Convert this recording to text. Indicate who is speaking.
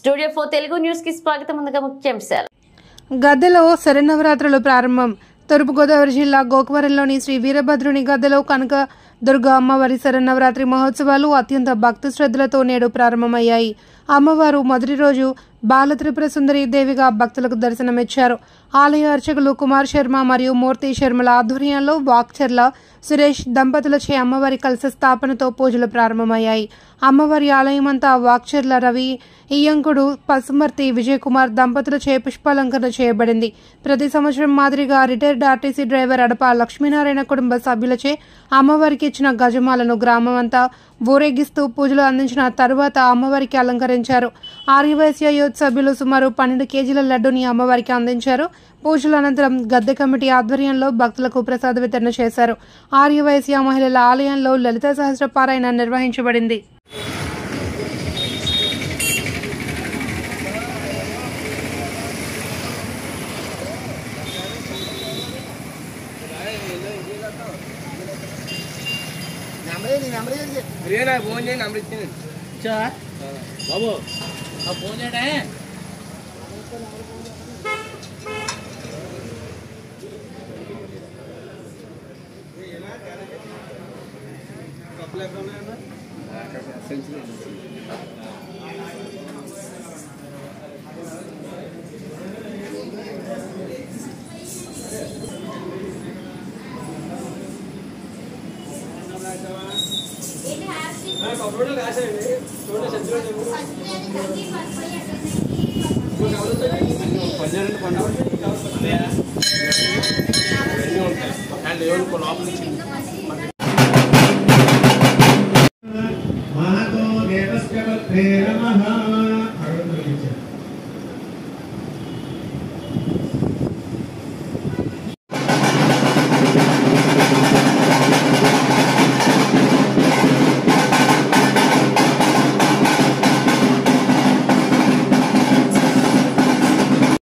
Speaker 1: Studio 4 Telugu news కి స్వాగతం. ముందుగా ముఖ్యాంశాలు.
Speaker 2: గద్దెలో శరన్నవరాత్రులు ప్రారంభం. తూర్పుగోదావరి జిల్లా గోకవరంలోని శ్రీ వీరభద్రుని గద్దెలో కనక దుర్గ అమ్మవారి శరన్నవరాత్రి మహోత్సవాలు అత్యంత భక్తి శ్రద్ధలతో నేడు ప్రారంభమయ్యాయి. అమ్మవారు మొదటి రోజు బాల త్రిపుర సుందరి దేవిగా భక్తులకు దర్శనమిచ్చారు. ఆలయ అర్చకులు కుమార్ శర్మ మరియు మూర్తి శర్మల ఆధ్వర్యంలో వాక్చర్ల సురేష్ దంపతులచే అమ్మవారి కలశ స్థాపనతో పూజలు ప్రారంభమయ్యాయి. అమ్మవారి ఆలయమంతా వాక్చర్ల రవి ఇయ్యంకుడు పసుమర్తి విజయ్ కుమార్ దంపతులచే పుష్పాలంకరణ చేయబడింది. ప్రతి సంవత్సరం మాదిరిగా రిటైర్డ్ ఆర్టీసీ డ్రైవర్ అడప లక్ష్మీనారాయణ కుటుంబ సభ్యులచే అమ్మవారికి ఇచ్చిన గజమాలను గ్రామం అంతా ఊరేగిస్తూ పూజలు అందించిన తరువాత అమ్మవారికి అలంకరించారు. ఆర్యవైశ్య యూత్ సభ్యులు సుమారు 12 కేజీల లడ్డూని అమ్మవారికి అందించారు. పూజల అనంతరం గద్దె కమిటీ ఆధ్వర్యంలో భక్తులకు ప్రసాద వితరణ చేశారు. ఆర్యవైశ్య మహిళల ఆలయంలో లలిత సహస్ర పారాయణ నిర్వహించబడింది.
Speaker 3: బాబు ఫోన్ చేయడే
Speaker 4: మహతో దేవస్య నమః.